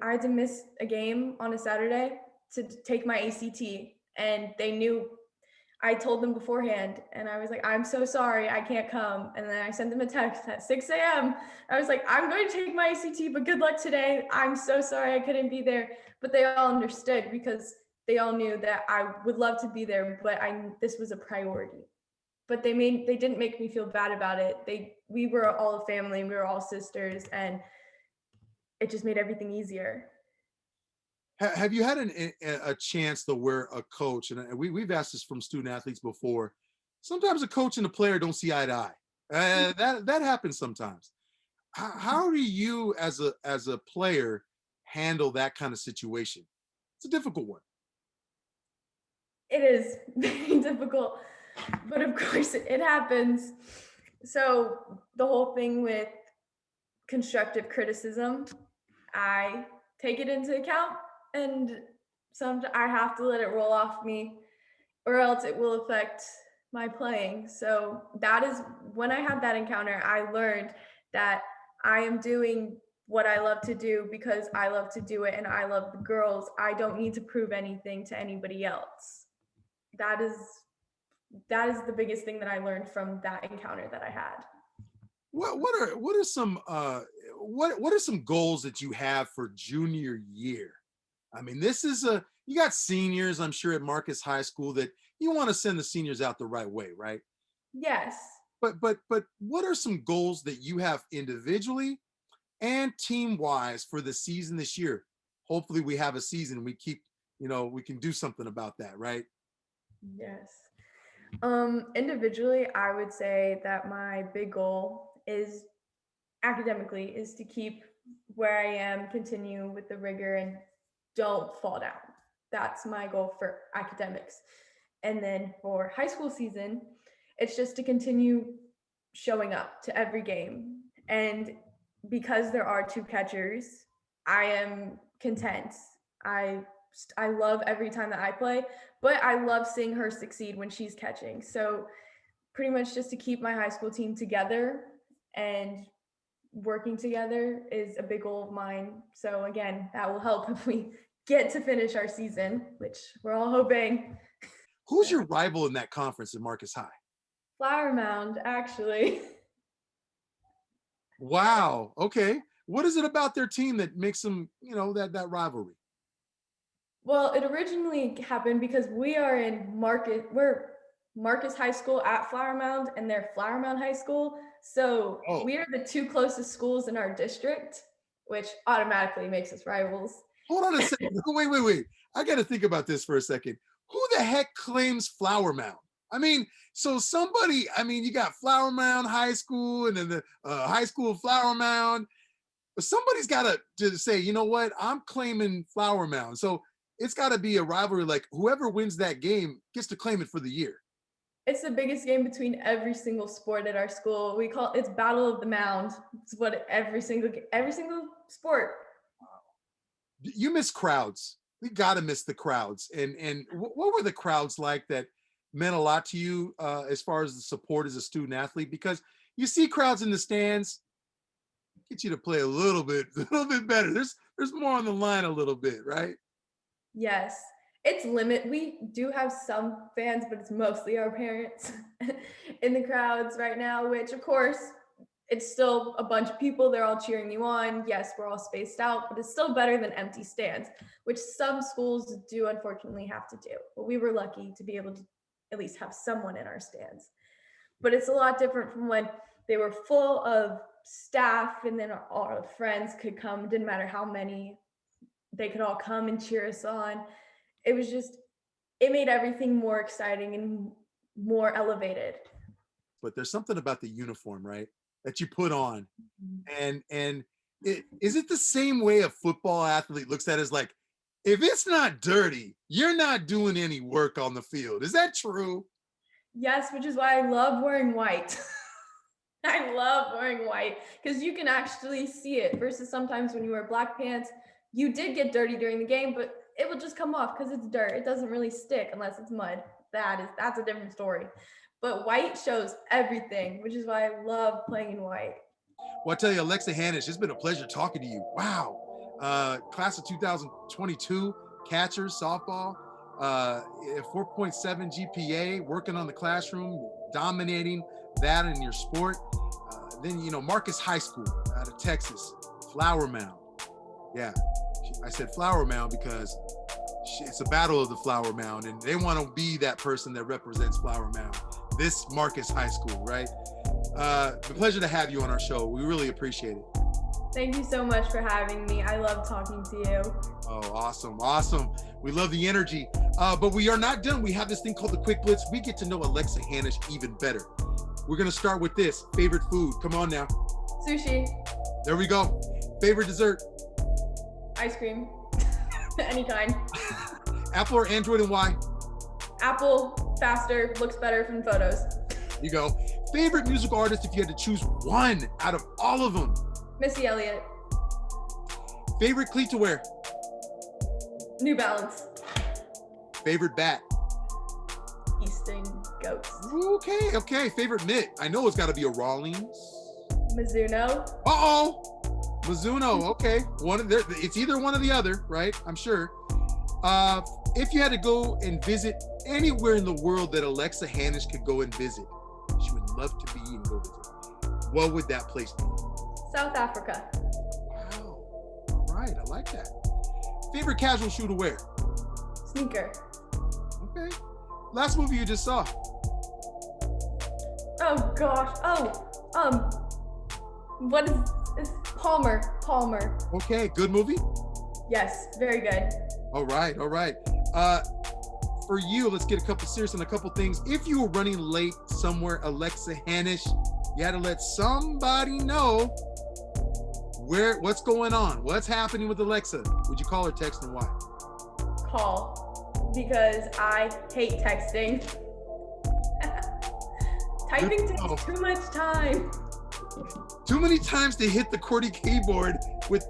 I had to miss a game on a Saturday to take my ACT, and they knew. I told them beforehand, and I was like, I'm so sorry, I can't come. And then I sent them a text at 6 a.m. I was like, I'm going to take my ACT, but good luck today. I'm so sorry I couldn't be there. But they all understood because they all knew that I would love to be there, but this was a priority. But they didn't make me feel bad about it. We were all a family, we were all sisters, and it just made everything easier. Have you had a chance to where a coach, and we've asked this from student athletes before, sometimes a coach and a player don't see eye to eye. That happens sometimes. How do you as a player handle that kind of situation? It's a difficult one. It is very difficult, but of course it happens. So the whole thing with constructive criticism, I take it into account, and sometimes I have to let it roll off me, or else it will affect my playing. So that is when I had that encounter, I learned that I am doing what I love to do because I love to do it and I love the girls. I don't need to prove anything to anybody else. That is the biggest thing that I learned from that encounter that I had. What are some what are some goals that you have for junior year? I mean, you got seniors, I'm sure, at Marcus High School that you want to send the seniors out the right way, right? Yes. But what are some goals that you have individually and team wise for the season this year? Hopefully we have a season, we keep, we can do something about that, right? Yes. Individually, I would say that my big goal is academically is to keep where I am, continue with the rigor, and don't fall down. That's my goal for academics. And then for high school season, it's just to continue showing up to every game. And because there are two catchers, I am content. I love every time that I play, but I love seeing her succeed when she's catching. So pretty much just to keep my high school team together and working together is a big goal of mine. So again, that will help if we get to finish our season, which we're all hoping. Who's your rival in that conference at Marcus High? Flower Mound, actually. Wow. Okay. What is it about their team that makes them, that rivalry? Well, it originally happened because we're Marcus High School at Flower Mound, and they're Flower Mound High School. So we are the two closest schools in our district, which automatically makes us rivals. Hold on a second. Wait. I got to think about this for a second. Who the heck claims Flower Mound? I mean, you got Flower Mound High School and then the high school of Flower Mound. But somebody's got to say, you know what? I'm claiming Flower Mound. So it's got to be a rivalry. Like whoever wins that game gets to claim it for the year. It's the biggest game between every single sport at our school. We call it's Battle of the Mound. It's what every single sport. You miss crowds. We got to miss the crowds. And what were the crowds like that meant a lot to you as far as the support as a student athlete? Because you see crowds in the stands, get you to play a little bit better. There's more on the line a little bit, right? Yes. It's we do have some fans, but it's mostly our parents in the crowds right now, which of course it's still a bunch of people. They're all cheering you on. Yes, we're all spaced out, but it's still better than empty stands, which some schools do unfortunately have to do. But we were lucky to be able to at least have someone in our stands. But it's a lot different from when they were full of staff and then all our friends could come. Didn't matter how many, they could all come and cheer us on. It made everything more exciting and more elevated. But there's something about the uniform, right, that you put on. And is it the same way a football athlete looks at it as like, if it's not dirty, you're not doing any work on the field? Is that true? Yes, which is why I love wearing white. I love wearing white because you can actually see it versus sometimes when you wear black pants, you did get dirty during the game, but it will just come off because it's dirt. It doesn't really stick unless it's mud. That's a different story. But white shows everything, which is why I love playing in white. Well, I tell you, Alexa Hanish, it's been a pleasure talking to you. Wow. class of 2022, catchers, softball, 4.7 GPA, working on the classroom, dominating that in your sport. Then, Marcus High School out of Texas, Flower Mound. Yeah, I said Flower Mound because it's a battle of the Flower Mound, and they want to be that person that represents Flower Mound. This Marcus High School, right? It's a pleasure to have you on our show. We really appreciate it. Thank you so much for having me. I love talking to you. Oh, awesome. We love the energy. But we are not done. We have this thing called the Quick Blitz. We get to know Alexa Hanish even better. We're going to start with this. Favorite food? Come on now. Sushi. There we go. Favorite dessert? Ice cream. Any kind. Apple or Android, and why? Apple, faster, looks better from photos. There you go. Favorite musical artist if you had to choose one out of all of them? Missy Elliott. Favorite cleat to wear? New Balance. Favorite bat? Easton Goats. Okay. Favorite mitt? I know it's got to be a Rawlings. Mizuno. Mizuno. Okay. It's either one or the other, right? I'm sure. If you had to go and visit anywhere in the world that Alexa Hanish could go and visit, she would love to be and go visit, what would that place be? South Africa. Wow. All right. I like that. Favorite casual shoe to wear? Sneaker. Okay. Last movie you just saw? Oh gosh. What is Palmer? Okay. Good movie? Yes, very good. All right. For you, let's get serious on a couple things. If you were running late somewhere, Alexa Hanish, you had to let somebody know what's going on, what's happening with Alexa. Would you call or text, and why? Call, because I hate texting. Typing takes too much time. Too many times to hit the QWERTY keyboard with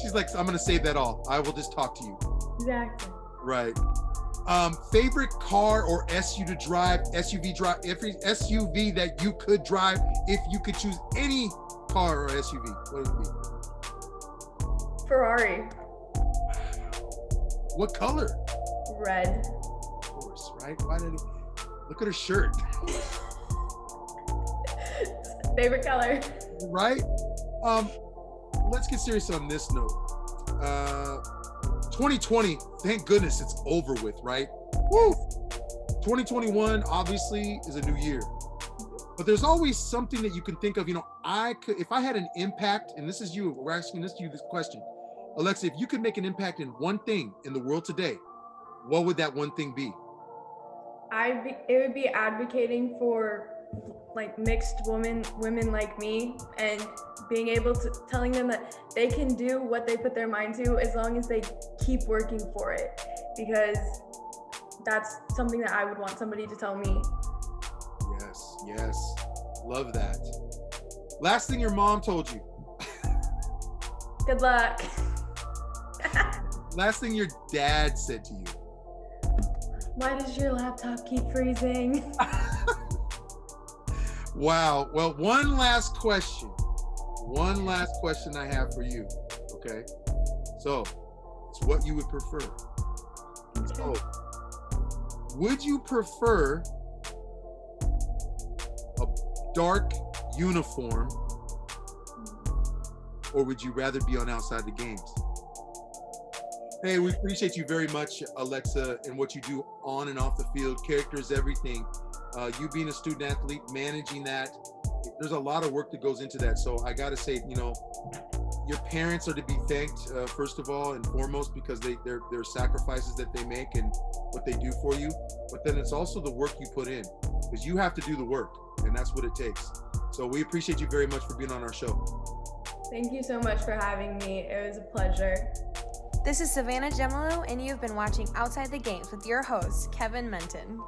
she's like, I'm gonna save that all. I will just talk to you. Exactly. Right. Favorite car or SUV drive, every SUV that you could drive if you could choose any car or SUV, what would it be? Ferrari. What color? Red. Of course, right? Why did look at her shirt? Favorite color. Right? Let's get serious on this note. 2020, thank goodness it's over with, right? Woo! 2021 obviously is a new year. But there's always something that you can think of, if I had an impact, and this is you, we're asking this question. Alexa, if you could make an impact in one thing in the world today, what would that one thing be? It would be advocating for mixed women like me, and being able to telling them that they can do what they put their mind to as long as they keep working for it, because that's something that I would want somebody to tell me. Yes. Love that. Last thing your mom told you. Good luck. Last thing your dad said to you. Why does your laptop keep freezing? Wow. Well, one last question I have for you. Okay. So it's what you would prefer. So would you prefer a dark uniform, or would you rather be on outside the games? Hey, we appreciate you very much, Alexa, and what you do on and off the field. Character is everything. You being a student athlete, managing that, there's a lot of work that goes into that. So I got to say, your parents are to be thanked, first of all and foremost, because they're sacrifices that they make and what they do for you. But then it's also the work you put in, because you have to do the work, and that's what it takes. So we appreciate you very much for being on our show. Thank you so much for having me. It was a pleasure. This is Savannah Gemolo, and you've been watching Outside the Games with your host, Kevin Menton.